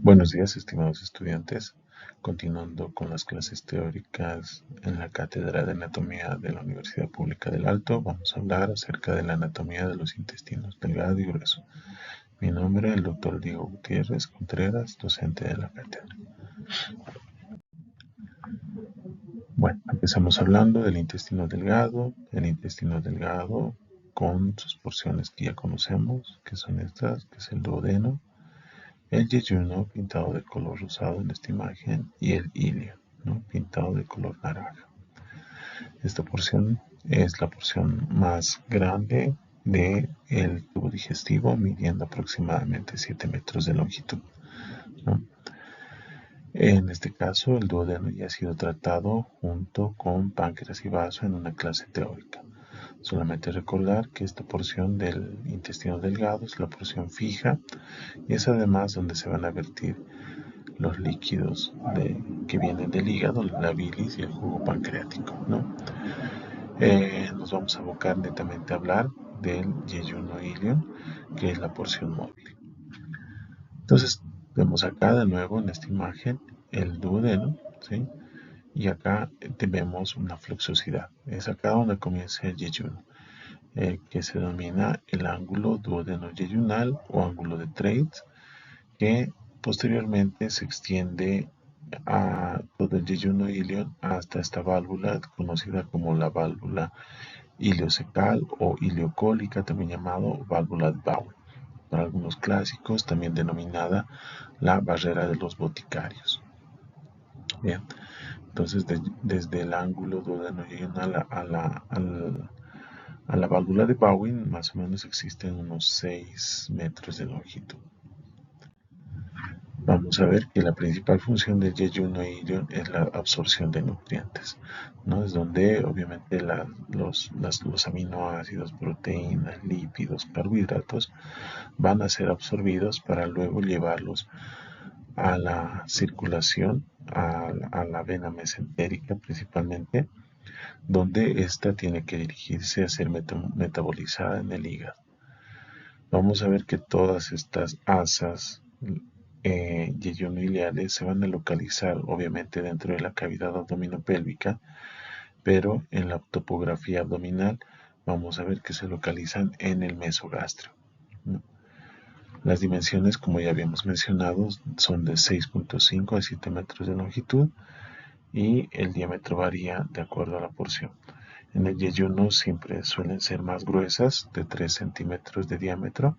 Buenos días, estimados estudiantes. Continuando con las clases teóricas en la Cátedra de Anatomía de la Universidad Pública del Alto, vamos a hablar acerca de la anatomía de los intestinos delgado y grueso. Mi nombre es el doctor Diego Gutiérrez Contreras, docente de la cátedra. Bueno, empezamos hablando del intestino delgado. El intestino delgado con sus porciones que ya conocemos, que son estas, que es el duodeno, el yeyuno pintado de color rosado en esta imagen y el ilio, ¿no?, pintado de color naranja. Esta porción es la porción más grande del tubo digestivo, midiendo aproximadamente 7 metros de longitud, ¿no? En este caso, el duodeno ya ha sido tratado junto con páncreas y vaso en una clase teórica. Solamente recordar que esta porción del intestino delgado es la porción fija y es además donde se van a vertir los líquidos que vienen del hígado, la bilis y el jugo pancreático, ¿no? Nos vamos a abocar netamente a hablar del yeyuno ilion, que es la porción móvil. Entonces, vemos acá de nuevo en esta imagen el duodeno, ¿sí? Y acá vemos una fluxosidad. Es acá donde comienza el yeyuno, que se denomina el ángulo duodeno-yeyunal o ángulo de Treitz, que posteriormente se extiende a todo el yeyuno ilion hasta esta válvula conocida como la válvula iliocecal o iliocólica, también llamado válvula de Bowen, para algunos clásicos también denominada la barrera de los boticarios. Bien, entonces desde el ángulo duodeno-yeyunal a la válvula de Bowen más o menos existen unos 6 metros de longitud. Vamos a ver que la principal función del yeyuno ilion es la absorción de nutrientes, ¿no? Es donde obviamente los aminoácidos, proteínas, lípidos, carbohidratos van a ser absorbidos para luego llevarlos a la circulación, a la vena mesentérica principalmente, donde ésta tiene que dirigirse a ser metabolizada en el hígado. Vamos a ver que todas estas asas yeyunoileales se van a localizar obviamente dentro de la cavidad abdominopélvica, pero en la topografía abdominal vamos a ver que se localizan en el mesogastrio, ¿no? Las dimensiones, como ya habíamos mencionado, son de 6.5 a 7 metros de longitud y el diámetro varía de acuerdo a la porción. En el yeyuno siempre suelen ser más gruesas, de 3 centímetros de diámetro,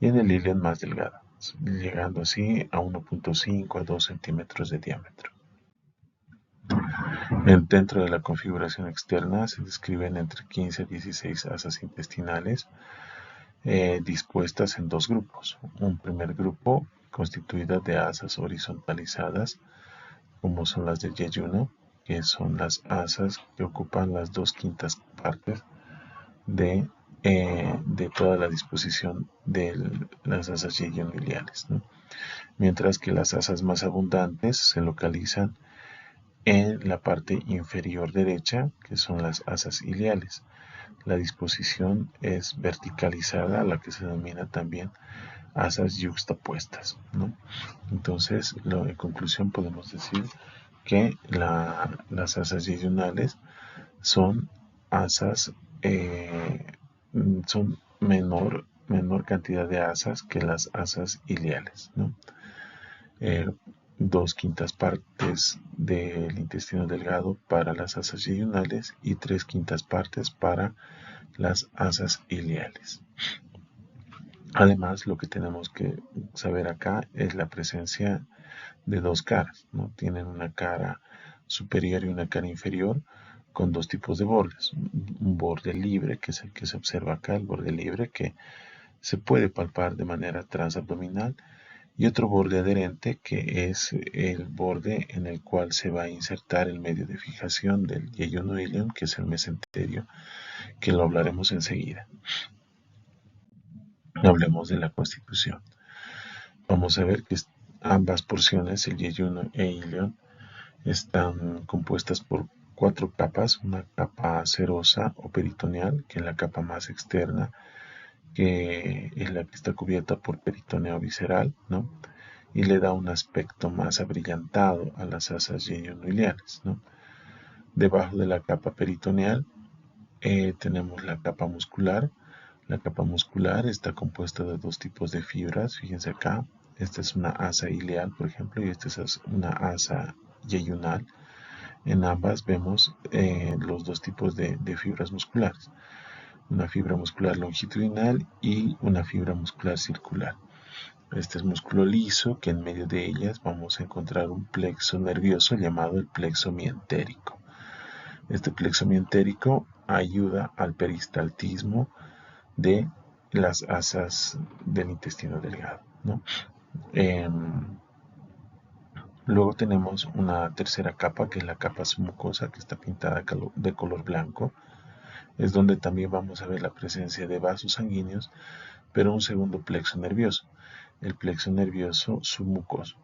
y en el ilion más delgada, llegando así a 1.5 a 2 centímetros de diámetro. Dentro de la configuración externa se describen entre 15 a 16 asas intestinales dispuestas en dos grupos. Un primer grupo constituido de asas horizontalizadas, como son las del yeyuno, que son las asas que ocupan las 2/5 partes de toda la disposición de las asas yeyunoileales, ¿no? Mientras que las asas más abundantes se localizan en la parte inferior derecha, que son las asas ileales. La disposición es verticalizada, a la que se denomina también asas yuxtapuestas, ¿no? Entonces, en conclusión podemos decir que las asas yeyunales son asas, son menor cantidad de asas que las asas ileales, ¿no? 2/5 partes del intestino delgado para las asas yeyunales y 3/5 partes para las asas ileales. Además, lo que tenemos que saber acá es la presencia de dos caras, ¿no? Tienen una cara superior y una cara inferior con dos tipos de bordes. Un borde libre, que es el que se observa acá, el borde libre que se puede palpar de manera transabdominal, y otro borde adherente, que es el borde en el cual se va a insertar el medio de fijación del yeyuno ilion, que es el mesenterio, que lo hablaremos enseguida. Hablemos de la constitución. Vamos a ver que ambas porciones, el yeyuno e ilion, están compuestas por 4 capas, una capa serosa o peritoneal, que es la capa más externa, que es la que está cubierta por peritoneo visceral, ¿no? y le da un aspecto más abrillantado a las asas yeyunoilianas, ¿no? Debajo de la capa peritoneal tenemos la capa muscular. La capa muscular está compuesta de dos tipos de fibras. Fíjense acá, esta es una asa ileal, por ejemplo, y esta es una asa yeyunal. En ambas vemos los dos tipos de fibras musculares. Una fibra muscular longitudinal y una fibra muscular circular. Este es músculo liso, que en medio de ellas vamos a encontrar un plexo nervioso llamado el plexo mientérico. Este plexo mientérico ayuda al peristaltismo de las asas del intestino delgado, ¿no? Luego tenemos una tercera capa, que es la capa submucosa, que está pintada de color blanco. Es donde también vamos a ver la presencia de vasos sanguíneos, pero un segundo plexo nervioso, el plexo nervioso submucoso.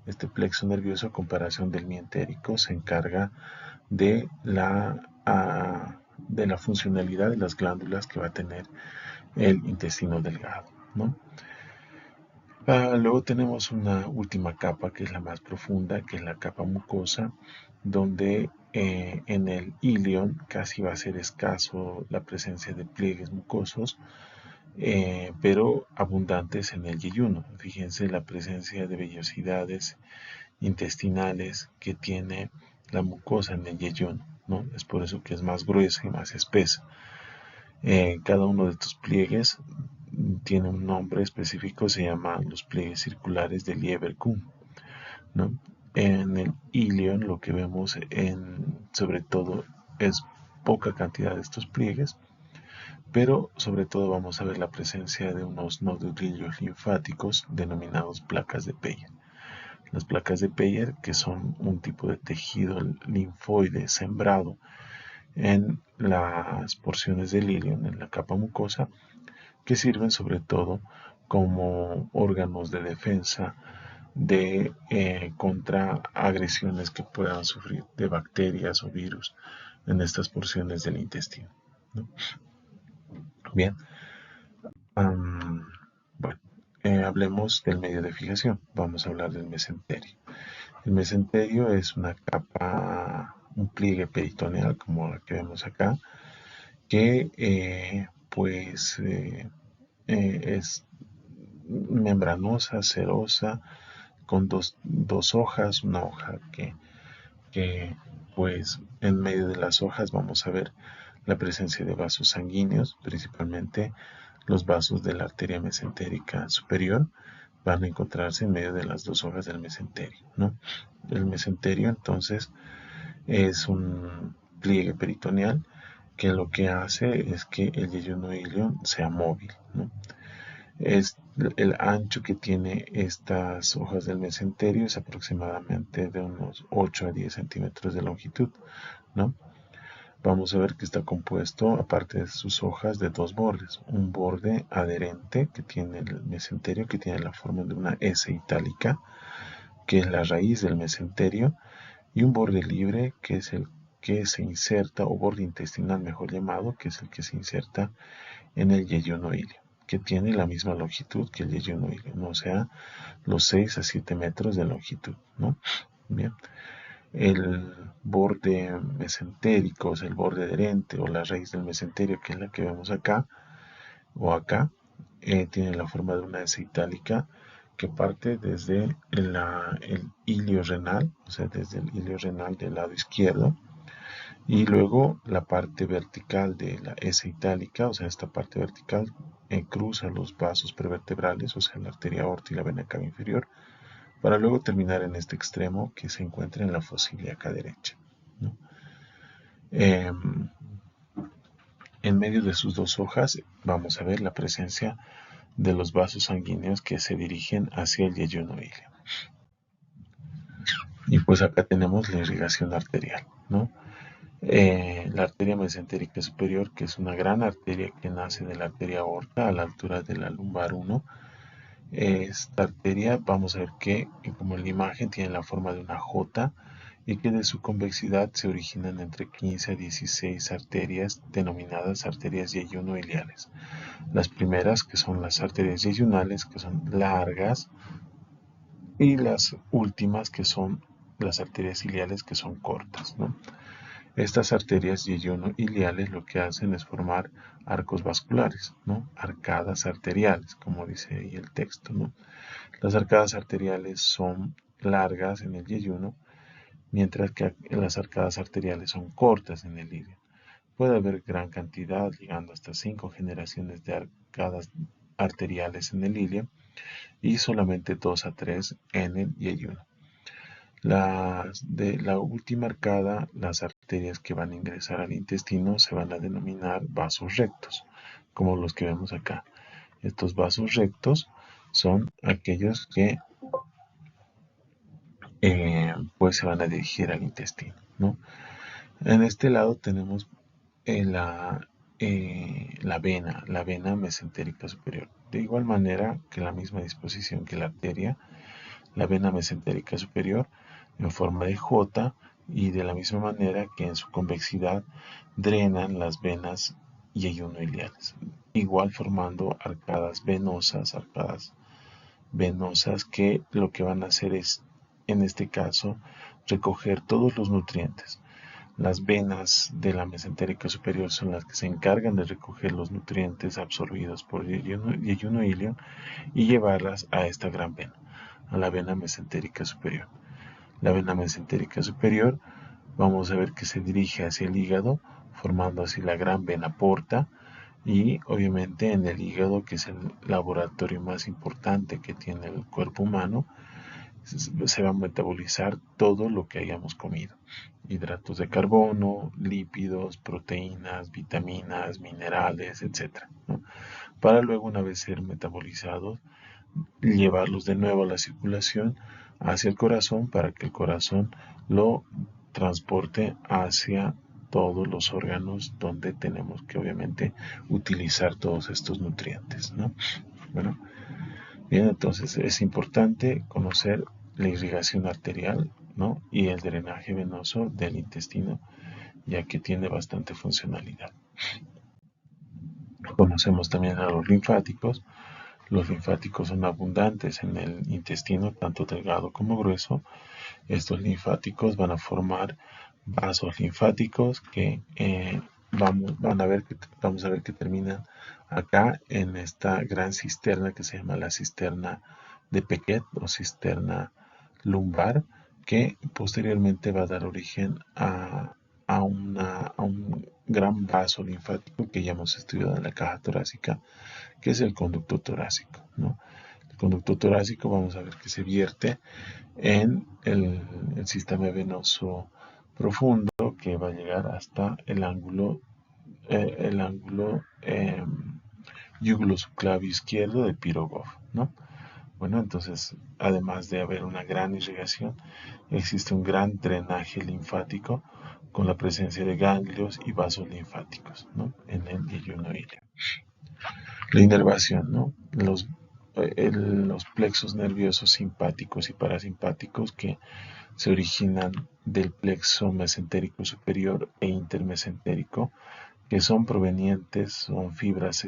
Este plexo nervioso, a comparación del mientérico, se encarga de la funcionalidad de las glándulas que va a tener el intestino delgado, ¿no? Luego tenemos una última capa, que es la más profunda, que es la capa mucosa, donde en el ilion casi va a ser escaso la presencia de pliegues mucosos, pero abundantes en el yeyuno. Fíjense la presencia de vellosidades intestinales que tiene la mucosa en el yeyuno, ¿no? Es por eso que es más gruesa y más espesa. Cada uno de estos pliegues tiene un nombre específico, se llama los pliegues circulares de Lieberkühn, ¿no? En el ilion lo que vemos sobre todo es poca cantidad de estos pliegues, pero sobre todo vamos a ver la presencia de unos nodulillos linfáticos denominados placas de Peyer. Las placas de Peyer, que son un tipo de tejido linfoide sembrado en las porciones del ilion, en la capa mucosa, que sirven sobre todo como órganos de defensa contra agresiones que puedan sufrir de bacterias o virus en estas porciones del intestino, ¿no? Bien, bueno, hablemos del medio de fijación. Vamos a hablar del mesenterio. El mesenterio es una capa, un pliegue peritoneal, como la que vemos acá, que es membranosa, serosa, con dos hojas, una hoja que pues en medio de las hojas vamos a ver la presencia de vasos sanguíneos, principalmente los vasos de la arteria mesentérica superior van a encontrarse en medio de las dos hojas del mesenterio, ¿no? El mesenterio entonces es un pliegue peritoneal que lo que hace es que el yeyuno ilion sea móvil, ¿no? Es el ancho que tiene estas hojas del mesenterio es aproximadamente de unos 8 a 10 centímetros de longitud, ¿no? Vamos a ver que está compuesto, aparte de sus hojas, de dos bordes. Un borde adherente que tiene el mesenterio, que tiene la forma de una S itálica, que es la raíz del mesenterio, y un borde libre, que es el que se inserta, o borde intestinal mejor llamado, que es el que se inserta en el yeyuno ilio, que tiene la misma longitud que el yeyuno ilio, ¿no? O sea, los 6 a 7 metros de longitud, ¿no? Bien. El borde mesentérico, o sea, el borde adherente o la raíz del mesenterio, que es la que vemos acá o acá, tiene la forma de una S itálica que parte desde el ilio renal, o sea, desde el ilio renal del lado izquierdo, y luego la parte vertical de la S itálica, o sea, esta parte vertical cruza los vasos prevertebrales, o sea, la arteria aorta y la vena cava inferior, para luego terminar en este extremo que se encuentra en la fosa ilíaca derecha, ¿no? En medio de sus dos hojas vamos a ver la presencia de los vasos sanguíneos que se dirigen hacia el yeyuno ilio. Y pues acá tenemos la irrigación arterial, ¿no? La arteria mesentérica superior, que es una gran arteria que nace de la arteria aorta a la altura de la lumbar 1. Esta arteria, vamos a ver que, como en la imagen, tiene la forma de una J y que de su convexidad se originan entre 15 a 16 arterias denominadas arterias yeyunoiliares. Las primeras, que son las arterias yeyunales, que son largas, y las últimas que son las arterias iliares, que son cortas, ¿no? Estas arterias yeyuno-iliales lo que hacen es formar arcos vasculares, ¿no? Arcadas arteriales, como dice ahí el texto, ¿no? Las arcadas arteriales son largas en el yeyuno, mientras que las arcadas arteriales son cortas en el ilio. Puede haber gran cantidad, llegando hasta 5 generaciones de arcadas arteriales en el ilio y solamente 2 a 3 en el yeyuno. De la última arcada, las arterias que van a ingresar al intestino se van a denominar vasos rectos, como los que vemos acá. Estos vasos rectos son aquellos que pues se van a dirigir al intestino, ¿no? En este lado tenemos la vena mesentérica superior. De igual manera que la misma disposición que la arteria, la vena mesentérica superior en forma de J, y de la misma manera que en su convexidad drenan las venas yeyunoiliares, igual formando arcadas venosas que lo que van a hacer es, en este caso, recoger todos los nutrientes. Las venas de la mesentérica superior son las que se encargan de recoger los nutrientes absorbidos por yeyuno ilio y llevarlas a esta gran vena, a la vena mesentérica superior. La vena mesentérica superior vamos a ver que se dirige hacia el hígado, formando así la gran vena porta, y obviamente en el hígado, que es el laboratorio más importante que tiene el cuerpo humano, se va a metabolizar todo lo que hayamos comido: hidratos de carbono, lípidos, proteínas, vitaminas, minerales, etc., ¿no? Para luego, una vez ser metabolizados, llevarlos de nuevo a la circulación hacia el corazón, para que el corazón lo transporte hacia todos los órganos donde tenemos que obviamente utilizar todos estos nutrientes, ¿no? Bueno, bien, entonces es importante conocer la irrigación arterial, ¿no? Y el drenaje venoso del intestino, ya que tiene bastante funcionalidad. Conocemos también a los linfáticos. Los linfáticos son abundantes en el intestino, tanto delgado como grueso. Estos linfáticos van a formar vasos linfáticos que vamos a ver que terminan acá en esta gran cisterna que se llama la cisterna de Pequet o cisterna lumbar, que posteriormente va a dar origen a un gran vaso linfático que ya hemos estudiado en la caja torácica, que es el conducto torácico, ¿no? El conducto torácico vamos a ver que se vierte en el sistema venoso profundo, que va a llegar hasta el ángulo yugulosubclavio izquierdo de Pirogov, ¿no? Bueno, entonces, además de haber una gran irrigación, existe un gran drenaje linfático con la presencia de ganglios y vasos linfáticos, ¿no? En el yeyuno ilio. La inervación, ¿no? Los plexos nerviosos simpáticos y parasimpáticos, que se originan del plexo mesentérico superior e intermesentérico, que son provenientes, son fibras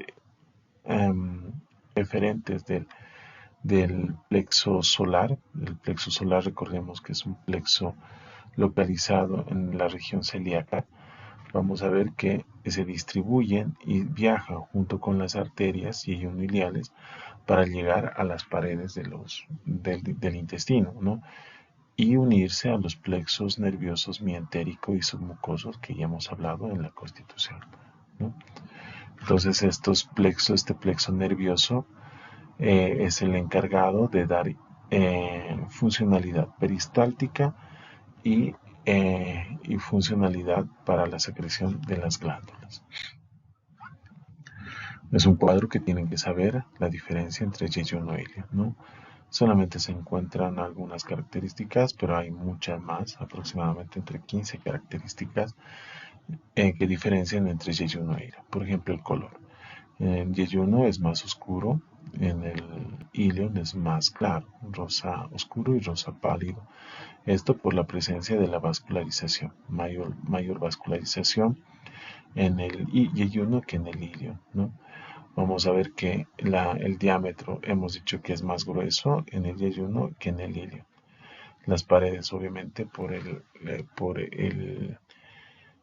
eferentes del plexo solar. El plexo solar, recordemos que es un plexo localizado en la región celíaca. Vamos a ver que se distribuyen y viajan junto con las arterias yeyunoiliales para llegar a las paredes del intestino, ¿no? Y unirse a los plexos nerviosos mientérico y submucosos, que ya hemos hablado en la constitución, ¿no? Entonces este plexo nervioso es el encargado de dar funcionalidad peristáltica y funcionalidad para la secreción de las glándulas. Es un cuadro que tienen que saber la diferencia entre yeyuno e ilio, ¿no? Solamente se encuentran algunas características, pero hay muchas más, aproximadamente entre 15 características que diferencian entre yeyuno e ilio. Por ejemplo, el color. En yeyuno es más oscuro, en el ilio es más claro, rosa oscuro y rosa pálido. Esto por la presencia de la vascularización, mayor vascularización en el yeyuno que en el ilio, ¿no? vamos a ver que el diámetro hemos dicho que es más grueso en el yeyuno que en el ilio. Las paredes, obviamente,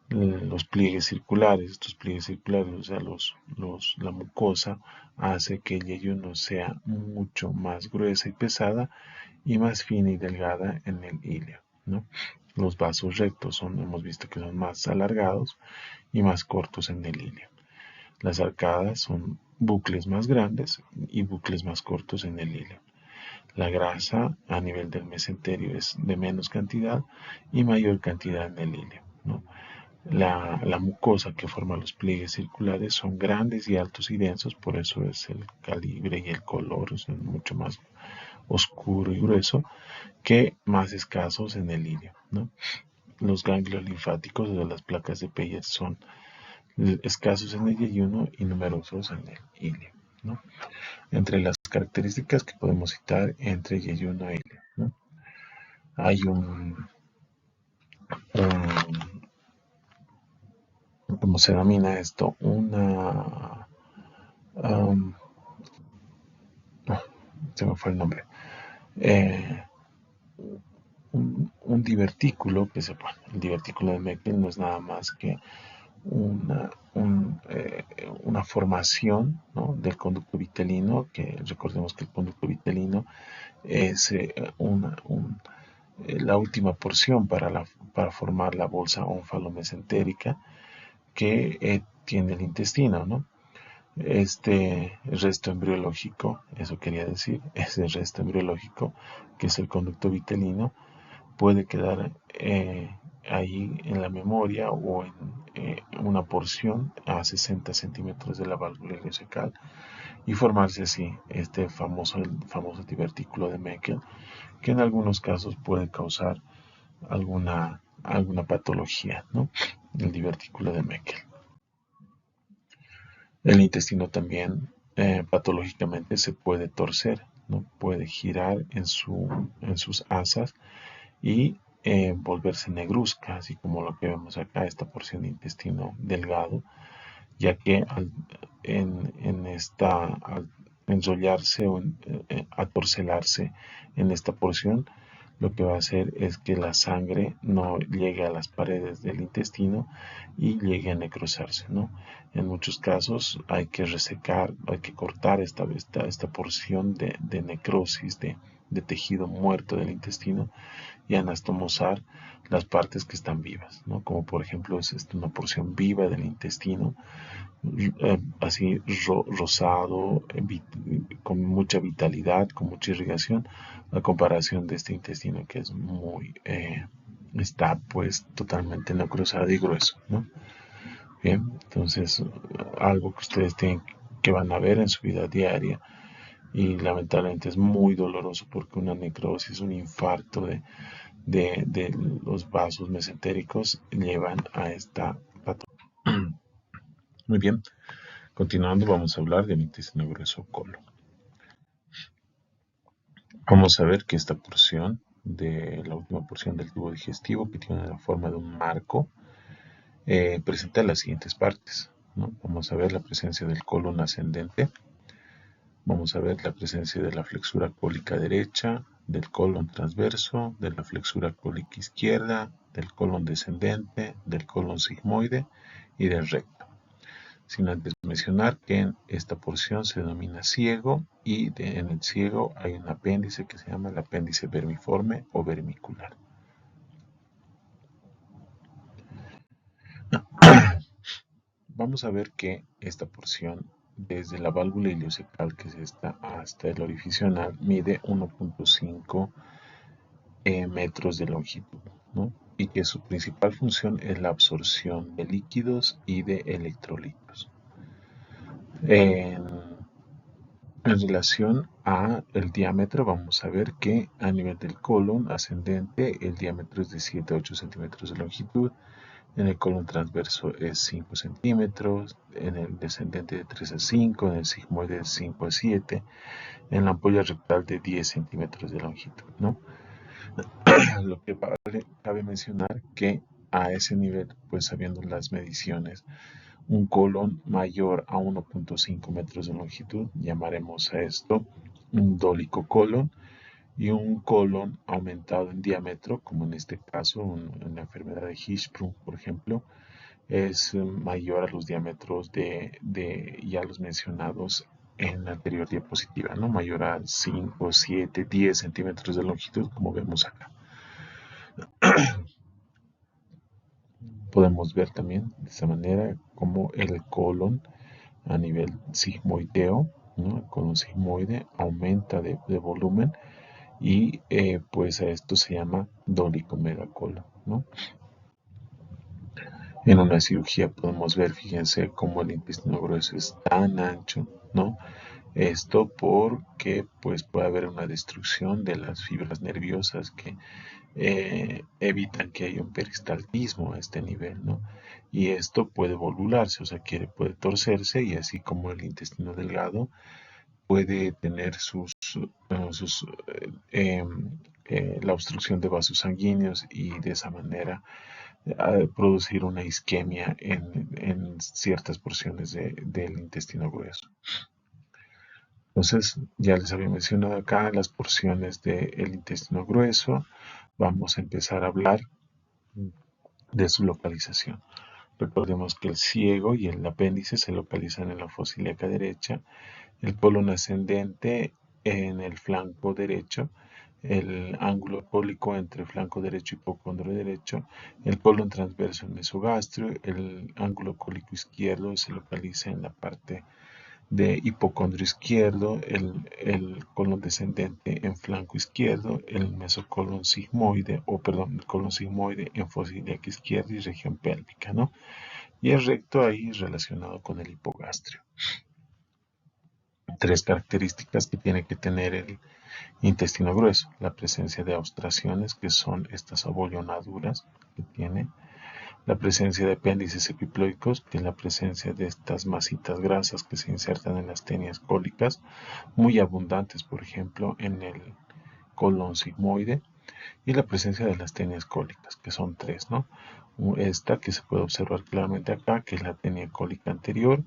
los pliegues circulares, estos pliegues circulares, o sea, la mucosa, hace que el yeyuno sea mucho más gruesa y pesada y más fina y delgada en el ilio, ¿no? Los vasos rectos hemos visto que son más alargados y más cortos en el ilio. Las arcadas son bucles más grandes y bucles más cortos en el ilio. La grasa a nivel del mesenterio es de menos cantidad y mayor cantidad en el ilio, ¿no? La mucosa que forma los pliegues circulares son grandes y altos y densos, por eso es el calibre y el color son mucho más oscuro y grueso que más escasos en el ilio, ¿no? Los ganglios linfáticos de las placas de Peyet son escasos en el yeyuno y numerosos en el ilio, ¿no? Entre las características que podemos citar entre yeyuno e ilio, ¿no? Hay ¿cómo se denomina esto? Um, se me fue el nombre. Eh, un divertículo, el divertículo de Meckel no es nada más que una, una formación, ¿no?, del conducto vitelino, que recordemos que el conducto vitelino es la última porción para formar la bolsa ónfalo-mesentérica que tiene el intestino, ¿no? Este resto embriológico, eso quería decir, ese resto embriológico, que es el conducto vitelino, puede quedar ahí en la memoria o en una porción a 60 centímetros de la válvula ileocecal y formarse así el famoso divertículo de Meckel, que en algunos casos puede causar alguna patología, ¿no? El divertículo de Meckel. El intestino también patológicamente se puede torcer, ¿no? Puede girar en sus asas y volverse negruzca, así como lo que vemos acá, esta porción de intestino delgado, ya que al enrollarse o atorcelarse en esta porción, lo que va a hacer es que la sangre no llegue a las paredes del intestino y llegue a necrosarse, ¿no? En muchos casos hay que resecar, hay que cortar esta porción de necrosis, de tejido muerto del intestino y anastomosar las partes que están vivas, ¿no? Como por ejemplo es una porción viva del intestino, así rosado, con mucha vitalidad, con mucha irrigación, a comparación de este intestino que es está pues totalmente necrosado y grueso, ¿no? Bien, entonces algo que ustedes que van a ver en su vida diaria y lamentablemente es muy doloroso porque una necrosis, un infarto de los vasos mesentéricos llevan a esta patología. Muy bien, continuando vamos a hablar del intestino grueso colon. Vamos a ver que esta porción de la última porción del tubo digestivo, que tiene la forma de un marco, presenta las siguientes partes, ¿no? Vamos a ver la presencia del colon ascendente, vamos a ver la presencia de la flexura cólica derecha, del colon transverso, de la flexura cólica izquierda, del colon descendente, del colon sigmoide y del recto. Sin antes mencionar que en esta porción se denomina ciego y en el ciego hay un apéndice que se llama el apéndice vermiforme o vermicular. Vamos a ver que esta porción, desde la válvula ileocecal, que es esta, hasta el orificio anal, mide 1.5 metros de longitud, ¿no? Y que su principal función es la absorción de líquidos y de electrolitos. En relación a el diámetro, vamos a ver que a nivel del colon ascendente, el diámetro es de 7 a 8 centímetros de longitud. En el colon transverso es 5 centímetros, en el descendente de 3 a 5, en el sigmoide de 5 a 7, en la ampolla rectal de 10 centímetros de longitud, ¿no? Lo que cabe mencionar que a ese nivel, pues sabiendo las mediciones un colon mayor a 1.5 metros de longitud, llamaremos a esto un dólico colon, y un colon aumentado en diámetro, como en este caso en la enfermedad de Hirschsprung, por ejemplo, es mayor a los diámetros de ya los mencionados en la anterior diapositiva, ¿no? Mayor a 5, 7, 10 centímetros de longitud, como vemos acá. Podemos ver también de esta manera como el colon a nivel sigmoideo, ¿no? El colon sigmoide aumenta de volumen y pues a esto se llama dólico megacolon, ¿no? En una cirugía podemos ver, fíjense, cómo el intestino grueso es tan ancho, ¿no? Esto porque pues puede haber una destrucción de las fibras nerviosas que evitan que haya un peristaltismo a este nivel, ¿no? Y esto puede volvularse, o sea, puede torcerse y así como el intestino delgado puede tener la obstrucción de vasos sanguíneos y de esa manera producir una isquemia en ciertas porciones del intestino grueso. Entonces, ya les había mencionado acá las porciones del intestino grueso. Vamos a empezar a hablar de su localización. Recordemos que el ciego y el apéndice se localizan en la fosa ilíaca derecha, el colon ascendente en el flanco derecho, el ángulo cólico entre flanco derecho y hipocondrio derecho, el colon transverso en mesogastrio, el ángulo cólico izquierdo se localiza en la parte de hipocondrio izquierdo, el colon descendente en flanco izquierdo, el mesocolon sigmoide, el colon sigmoide en fosa ilíaca izquierda y región pélvica, ¿no? Y el recto ahí relacionado con el hipogastrio. Tres características que tiene que tener el intestino grueso: la presencia de obstrucciones, que son estas abollonaduras que tiene, la presencia de apéndices epiploicos, que es la presencia de estas masitas grasas que se insertan en las tenias cólicas, muy abundantes, por ejemplo, en el colon sigmoide, y la presencia de las tenias cólicas, que son tres, ¿no? Esta que se puede observar claramente acá, que es la tenia cólica anterior,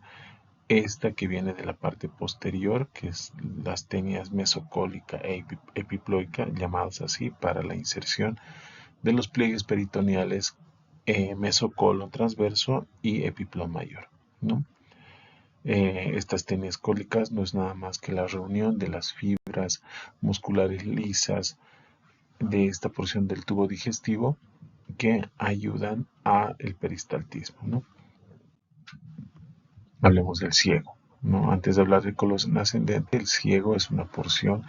esta que viene de la parte posterior, que es las tenias mesocólica e epiploica, llamadas así para la inserción de los pliegues peritoneales mesocolon transverso y epiplón mayor, ¿no? Estas tenias cólicas no es nada más que la reunión de las fibras musculares lisas de esta porción del tubo digestivo que ayudan a el peristaltismo, ¿no? Hablemos del ciego, ¿no? Antes de hablar del colon ascendente, el ciego es una porción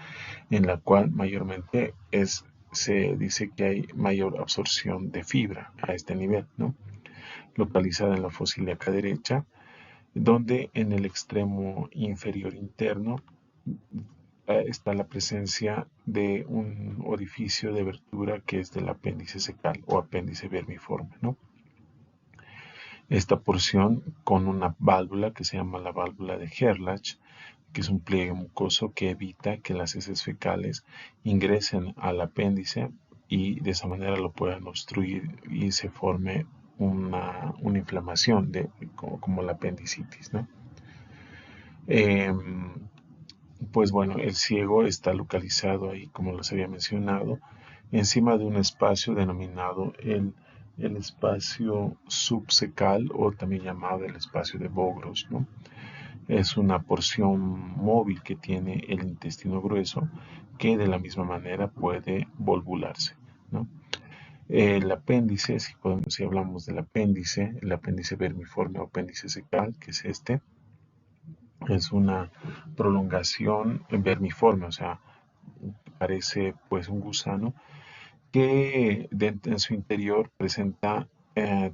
en la cual mayormente se dice que hay mayor absorción de fibra a este nivel, ¿no? Localizada en la fosa ilíaca derecha, donde en el extremo inferior interno está la presencia de un orificio de abertura que es del apéndice secal o apéndice vermiforme, ¿no? Esta porción con una válvula que se llama la válvula de Gerlach, que es un pliegue mucoso que evita que las heces fecales ingresen al apéndice y de esa manera lo puedan obstruir y se forme una inflamación como la apendicitis, ¿no? Pues bueno, el ciego está localizado ahí, como les había mencionado, encima de un espacio denominado el espacio subcecal o también llamado el espacio de Bogros, ¿no? Es una porción móvil que tiene el intestino grueso que de la misma manera puede volvularse, ¿no? El apéndice, si hablamos del apéndice, el apéndice vermiforme o apéndice secal, que es este, es una prolongación vermiforme, o sea, parece pues un gusano que en su interior presenta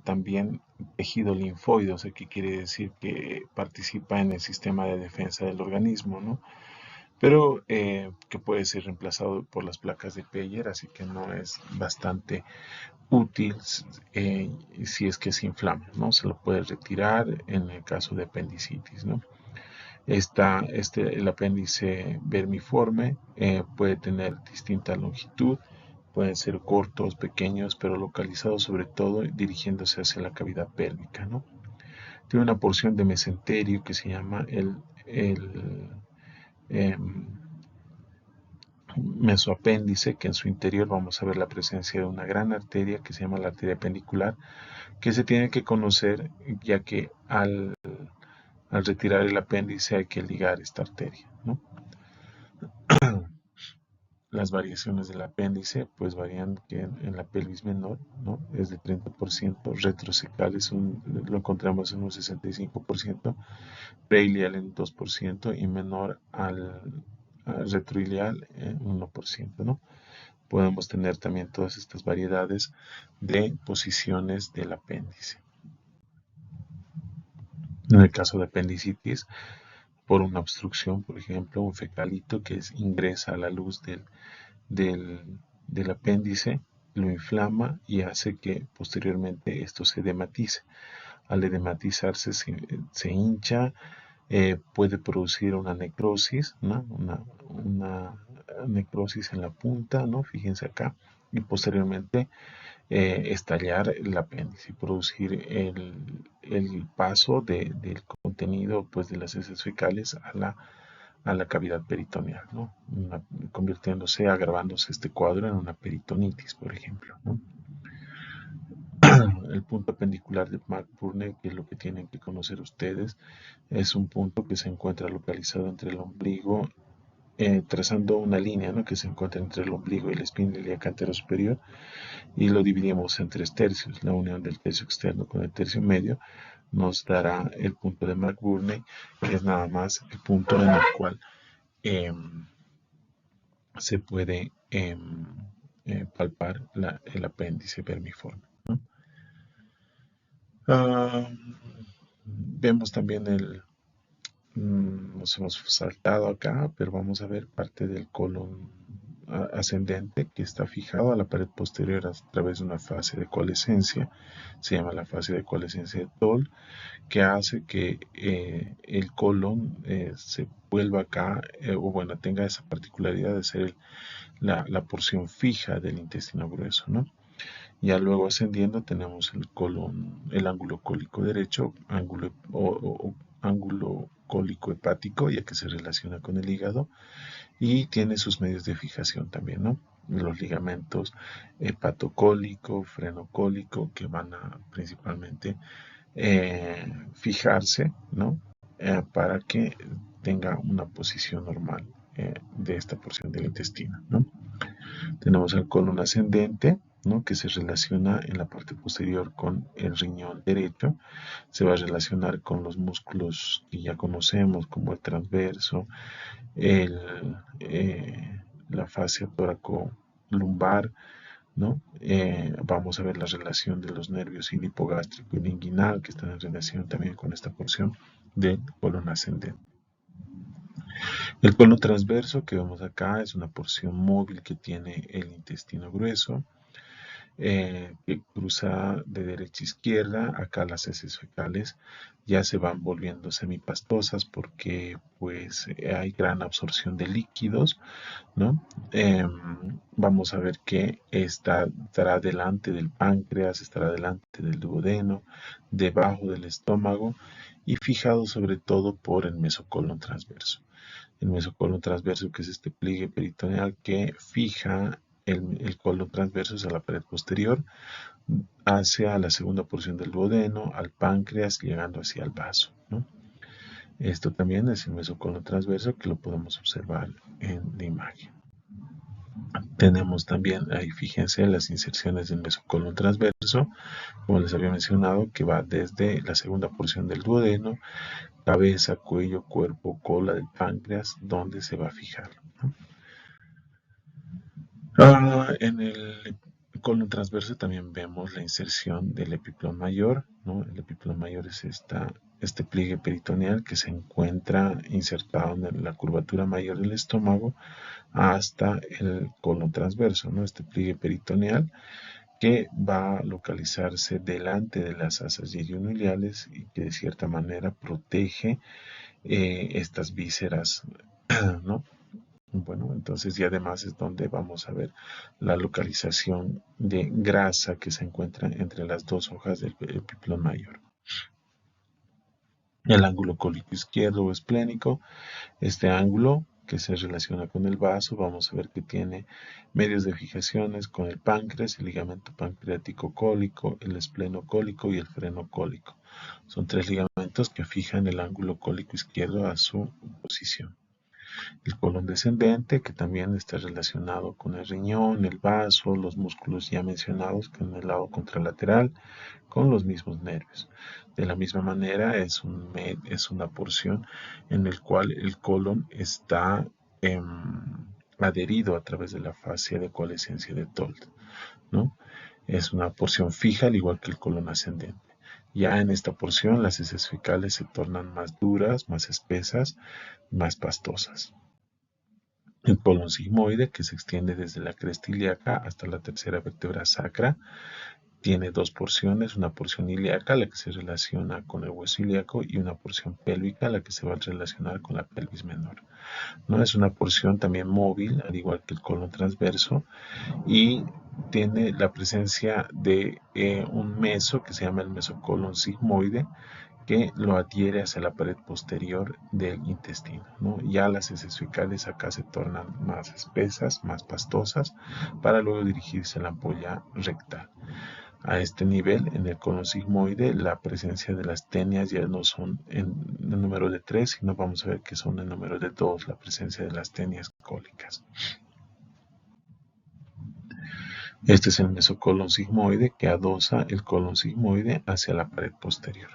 también tejido linfoide, o sea, que quiere decir que participa en el sistema de defensa del organismo, ¿no? Pero que puede ser reemplazado por las placas de Peyer, así que no es bastante útil si es que se inflama, ¿no? Se lo puede retirar en el caso de apendicitis, ¿no? El apéndice vermiforme puede tener distinta longitud, pueden ser cortos, pequeños, pero localizados sobre todo dirigiéndose hacia la cavidad pélvica, ¿no? tiene una porción de mesenterio que se llama el em, mesoapéndice, que en su interior vamos a ver la presencia de una gran arteria que se llama la arteria pendicular, que se tiene que conocer ya que al retirar el apéndice hay que ligar esta arteria, ¿no? Las variaciones del apéndice pues varían que en la pelvis menor, ¿no? Es de 30%, retrocecal lo encontramos en un 65%, preilial en 2% y menor al retroilial en 1%, ¿no? Podemos tener también todas estas variedades de posiciones del apéndice. En el caso de apendicitis, por una obstrucción, por ejemplo, un fecalito que ingresa a la luz del apéndice, lo inflama y hace que posteriormente esto se edematice. Al edematizarse se hincha, puede producir una necrosis, ¿no? Una necrosis en la punta, ¿no? Fíjense acá, y posteriormente estallar el apéndice y producir el paso del contenido pues, de las heces fecales a la cavidad peritoneal, ¿no? Convirtiéndose, agravándose este cuadro en una peritonitis, por ejemplo, ¿no? El punto apendicular de McBurney, que es lo que tienen que conocer ustedes, es un punto que se encuentra localizado entre el ombligo, trazando una línea, ¿no? Que se encuentra entre el ombligo y la espina ilíaca antero superior, y lo dividimos en 3 tercios. La unión del tercio externo con el tercio medio nos dará el punto de McBurney, que es nada más el punto en el cual se puede palpar el apéndice vermiforme, ¿no? Ah, vemos también nos hemos saltado acá, pero vamos a ver parte del colon ascendente que está fijado a la pared posterior a través de una fase de coalescencia, se llama la fase de coalescencia de Toll, que hace que el colon se vuelva acá, o bueno, tenga esa particularidad de ser la porción fija del intestino grueso, ¿no? Ya luego ascendiendo tenemos el colon, el ángulo cólico derecho, ángulo cólico hepático, ya que se relaciona con el hígado, y tiene sus medios de fijación también, ¿no? Los ligamentos hepatocólico, frenocólico, que van a principalmente fijarse, ¿no? Para que tenga una posición normal de esta porción del intestino, ¿no? Tenemos el colon ascendente, ¿no? Que se relaciona en la parte posterior con el riñón derecho. Se va a relacionar con los músculos que ya conocemos, como el transverso, el, la fascia tóraco-lumbar, ¿no? Vamos a ver la relación de los nervios ilipogástrico y inguinal, que están en relación también con esta porción del colon ascendente. El colon transverso que vemos acá es una porción móvil que tiene el intestino grueso, que cruza de derecha a izquierda. Acá las heces fecales ya se van volviendo semipastosas porque pues hay gran absorción de líquidos, ¿no? Vamos a ver que estará delante del páncreas, estará delante del duodeno, debajo del estómago y fijado sobre todo por el mesocolon transverso. El mesocolon transverso, que es este pliegue peritoneal que fija el colon transverso hacia la pared posterior, hacia la segunda porción del duodeno, al páncreas, llegando hacia el vaso, ¿no? Esto también es el mesocolon transverso, que lo podemos observar en la imagen. Tenemos también, ahí fíjense, las inserciones del mesocolon transverso, como les había mencionado, que va desde la segunda porción del duodeno, cabeza, cuello, cuerpo, cola del páncreas, donde se va a fijar, ¿no? En el colon transverso también vemos la inserción del epiplón mayor, ¿no? El epiplón mayor es este pliegue peritoneal que se encuentra insertado en la curvatura mayor del estómago hasta el colon transverso, ¿no? Este pliegue peritoneal que va a localizarse delante de las asas ilionoileales y que de cierta manera protege estas vísceras, ¿no? Bueno, entonces y además es donde vamos a ver la localización de grasa que se encuentra entre las dos hojas del epiplón mayor. El ángulo cólico izquierdo o esplénico, este ángulo que se relaciona con el vaso, vamos a ver que tiene medios de fijaciones con el páncreas, el ligamento pancreático cólico, el espleno cólico y el freno cólico. Son tres ligamentos que fijan el ángulo cólico izquierdo a su posición. El colon descendente, que también está relacionado con el riñón, el vaso, los músculos ya mencionados que en el lado contralateral, con los mismos nervios. De la misma manera, es una porción en la cual el colon está adherido a través de la fascia de coalescencia de Told, ¿no? Es una porción fija, al igual que el colon ascendente. Ya en esta porción, las heces fecales se tornan más duras, más espesas, más pastosas. El colon sigmoide, que se extiende desde la cresta ilíaca hasta la tercera vértebra sacra, tiene dos porciones, una porción ilíaca, la que se relaciona con el hueso ilíaco, y una porción pélvica, la que se va a relacionar con la pelvis menor. ¿No? Es una porción también móvil, al igual que el colon transverso, y tiene la presencia de un meso que se llama el mesocolon sigmoide, que lo adhiere hacia la pared posterior del intestino, ¿no? Ya las heces fecales acá se tornan más espesas, más pastosas, para luego dirigirse a la ampolla rectal. A este nivel, en el colon sigmoide, la presencia de las tenias ya no son en el número de 3, sino vamos a ver que son en número de 2, la presencia de las tenias cólicas. Este es el mesocolon sigmoide que adosa el colon sigmoide hacia la pared posterior.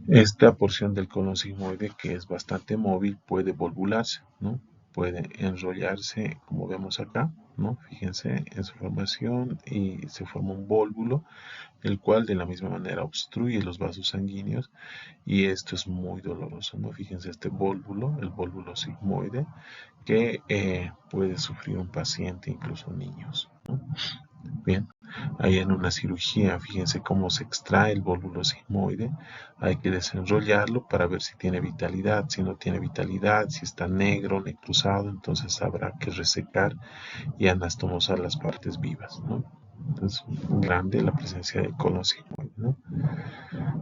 Esta porción del colon sigmoide, que es bastante móvil, puede volvularse, ¿no? Puede enrollarse, como vemos acá, ¿no? Fíjense en su formación, y se forma un vólvulo, el cual de la misma manera obstruye los vasos sanguíneos, y esto es muy doloroso, ¿no? Fíjense este vólvulo, el vólvulo sigmoide, que puede sufrir un paciente, incluso niños, ¿no? Bien, ahí en una cirugía, fíjense cómo se extrae el vólvulo sigmoide. Hay que desenrollarlo para ver si tiene vitalidad. Si no tiene vitalidad, si está negro, necrosado, entonces habrá que resecar y anastomosar las partes vivas, ¿no? Entonces, grande la presencia del colon sigmoide, ¿no?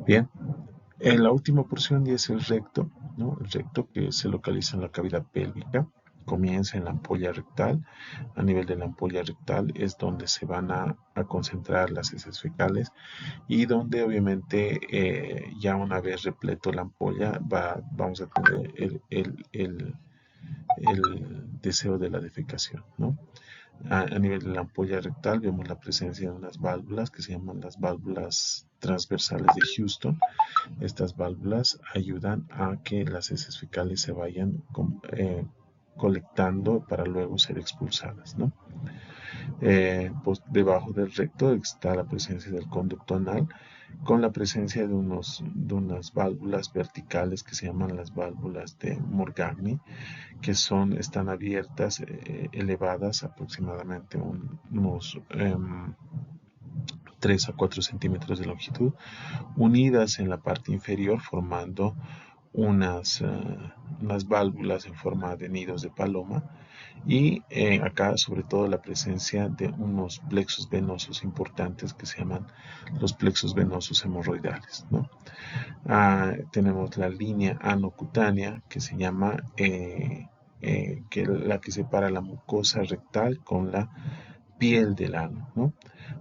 Bien, en la última porción ya es el recto, ¿no? El recto, que se localiza en la cavidad pélvica, comienza en la ampolla rectal. A nivel de la ampolla rectal es donde se van a concentrar las heces fecales, y donde obviamente ya una vez repleto la ampolla vamos a tener el deseo de la defecación, ¿no? A nivel de la ampolla rectal vemos la presencia de unas válvulas que se llaman las válvulas transversales de Houston. Estas válvulas ayudan a que las heces fecales se vayan colectando para luego ser expulsadas, ¿no? Pues debajo del recto está la presencia del conducto anal, con la presencia de unas válvulas verticales que se llaman las válvulas de Morgagni, que están abiertas, elevadas aproximadamente unos 3 a 4 centímetros de longitud, unidas en la parte inferior formando unas válvulas en forma de nidos de paloma, y acá sobre todo la presencia de unos plexos venosos importantes que se llaman los plexos venosos hemorroidales, ¿no? Tenemos la línea anocutánea, que se llama la que separa la mucosa rectal con la piel del ano, ¿no?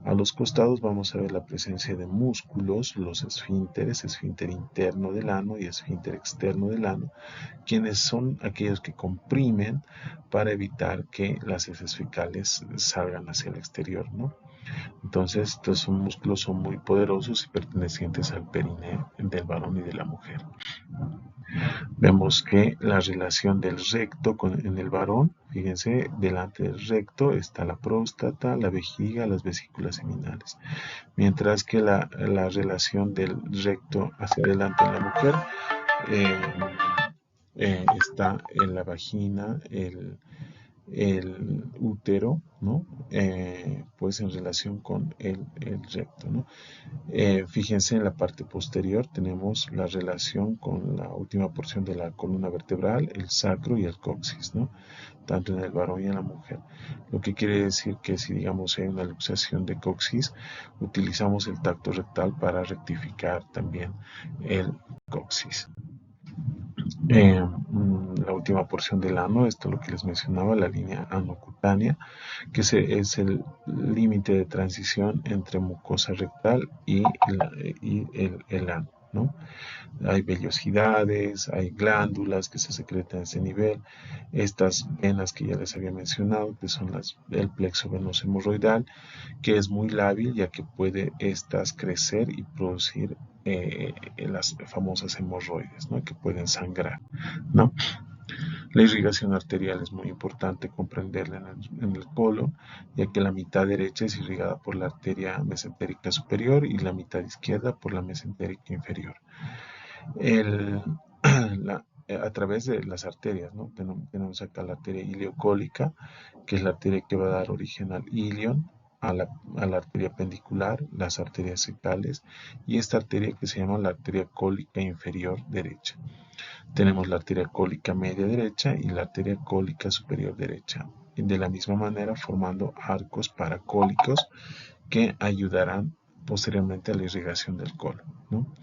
A los costados vamos a ver la presencia de músculos, los esfínteres, esfínter interno del ano y esfínter externo del ano, quienes son aquellos que comprimen para evitar que las heces fecales salgan hacia el exterior, ¿no? Entonces, estos músculos son muy poderosos y pertenecientes al perineo del varón y de la mujer. Vemos que la relación del recto en el varón, fíjense, delante del recto está la próstata, la vejiga, las vesículas seminales, mientras que la relación del recto hacia adelante en la mujer está en la vagina, el útero, ¿no? pues en relación con el recto, ¿no? Fíjense en la parte posterior tenemos la relación con la última porción de la columna vertebral, el sacro y el coxis, ¿no? Tanto en el varón y en la mujer. Lo que quiere decir que si digamos hay una luxación de coxis, utilizamos el tacto rectal para rectificar también el coxis. La última porción del ano, esto es lo que les mencionaba, la línea anocutánea, que es el límite de transición entre mucosa rectal y el ano, ¿no? Hay vellosidades, hay glándulas que se secretan a ese nivel. Estas venas que ya les había mencionado, que son el plexo venoso hemorroidal, que es muy lábil ya que puede estas crecer y producir las famosas hemorroides, ¿no? Que pueden sangrar, ¿no? La irrigación arterial es muy importante comprenderla en el colon, ya que la mitad derecha es irrigada por la arteria mesentérica superior y la mitad izquierda por la mesentérica inferior. A través de las arterias, ¿no? Tenemos acá la arteria ileocólica, que es la arteria que va a dar origen al ilion, a la arteria pendicular, las arterias secales y esta arteria que se llama la arteria cólica inferior derecha. Tenemos la arteria cólica media derecha y la arteria cólica superior derecha. De la misma manera formando arcos paracólicos que ayudarán posteriormente a la irrigación del colon, ¿no?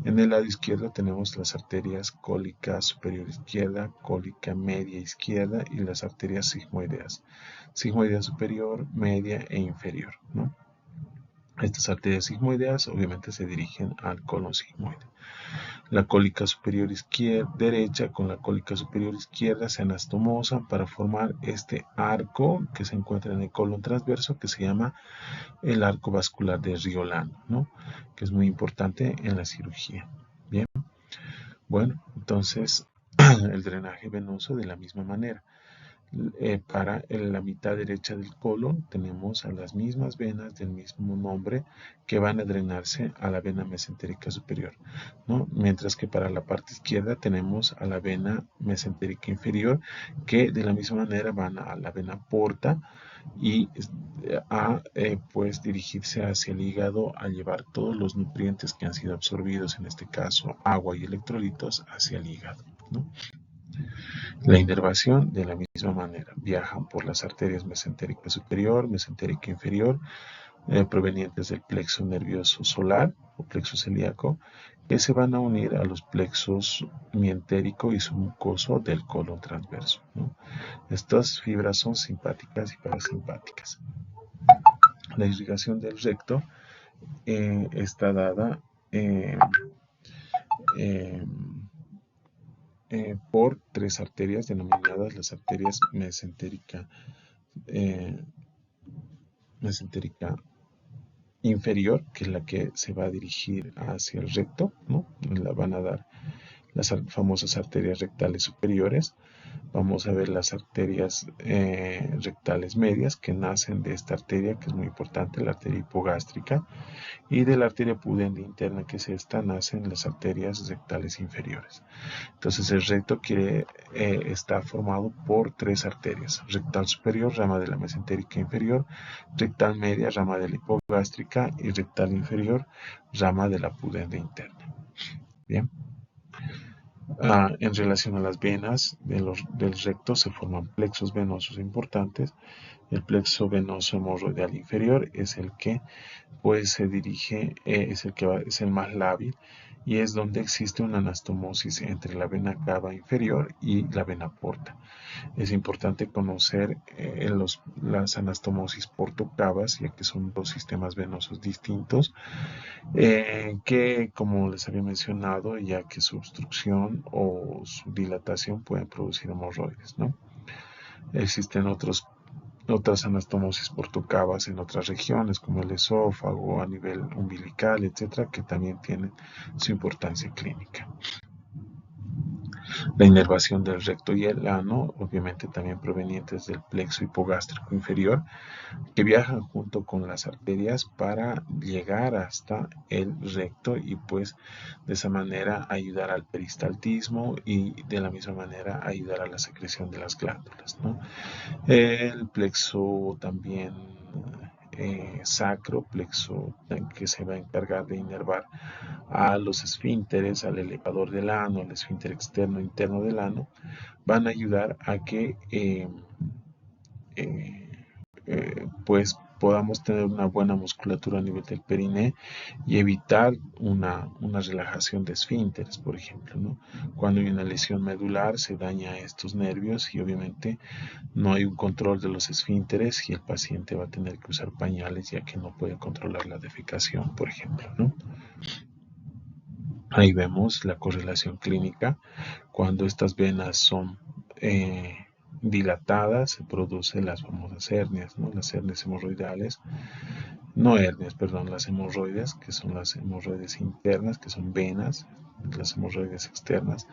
En el lado izquierdo tenemos las arterias cólica superior izquierda, cólica media izquierda y las arterias sigmoideas. Sigmoidea superior, media e inferior, ¿no? Estas arterias sigmoideas obviamente se dirigen al colon sigmoide. La cólica superior derecha con la cólica superior izquierda se anastomosan para formar este arco que se encuentra en el colon transverso que se llama el arco vascular de Riolano, ¿no? Que es muy importante en la cirugía. Bien, bueno, entonces el drenaje venoso de la misma manera. Para la mitad derecha del colon tenemos a las mismas venas del mismo nombre que van a drenarse a la vena mesentérica superior, ¿no? Mientras que para la parte izquierda tenemos a la vena mesentérica inferior que de la misma manera van a la vena porta y pues dirigirse hacia el hígado a llevar todos los nutrientes que han sido absorbidos, en este caso agua y electrolitos, hacia el hígado, ¿no? La inervación, de la misma manera, viajan por las arterias mesentérica superior, mesentérica inferior, provenientes del plexo nervioso solar o plexo celíaco, que se van a unir a los plexos mientérico y submucoso del colon transverso, ¿no? Estas fibras son simpáticas y parasimpáticas. La irrigación del recto está dada por tres arterias denominadas las arterias mesentérica inferior, que es la que se va a dirigir hacia el recto, ¿no? La van a dar las famosas arterias rectales superiores. Vamos a ver las arterias rectales medias que nacen de esta arteria, que es muy importante, la arteria hipogástrica, y de la arteria pudenda interna, que es esta, nacen las arterias rectales inferiores. Entonces el recto está formado por tres arterias: rectal superior, rama de la mesentérica inferior; rectal media, rama de la hipogástrica; y rectal inferior, rama de la pudenda interna. Bien. En relación a las venas del recto se forman plexos venosos importantes. El plexo venoso hemorroidal inferior es el que pues se dirige, es el más lábil y es donde existe una anastomosis entre la vena cava inferior y la vena porta. Es importante conocer las anastomosis portocavas, ya que son dos sistemas venosos distintos, que como les había mencionado, ya que su obstrucción o su dilatación pueden producir hemorroides, ¿no? Existen otras anastomosis portocavas en otras regiones, como el esófago, a nivel umbilical, etcétera, que también tienen su importancia clínica. La inervación del recto y el ano, obviamente también provenientes del plexo hipogástrico inferior, que viajan junto con las arterias para llegar hasta el recto y pues de esa manera ayudar al peristaltismo y de la misma manera ayudar a la secreción de las glándulas, ¿no? El plexo también sacro, plexo que se va a encargar de inervar a los esfínteres, al elevador del ano, al esfínter externo e interno del ano, van a ayudar a que eh, pues podamos tener una buena musculatura a nivel del periné y evitar una relajación de esfínteres, por ejemplo, ¿no? Cuando hay una lesión medular se daña estos nervios y obviamente no hay un control de los esfínteres y el paciente va a tener que usar pañales ya que no puede controlar la defecación, por ejemplo, ¿no? Ahí vemos la correlación clínica. Cuando estas venas son dilatadas, se producen las famosas hernias, ¿no? Las hernias hemorroidales, no hernias, perdón, las hemorroides, que son las hemorroides internas, que son venas, las hemorroides externas,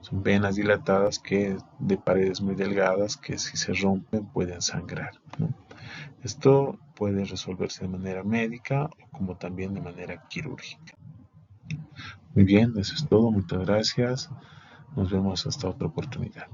son venas dilatadas que de paredes muy delgadas que si se rompen pueden sangrar, ¿no? Esto puede resolverse de manera médica o como también de manera quirúrgica. Muy bien, eso es todo, muchas gracias. Nos vemos hasta otra oportunidad.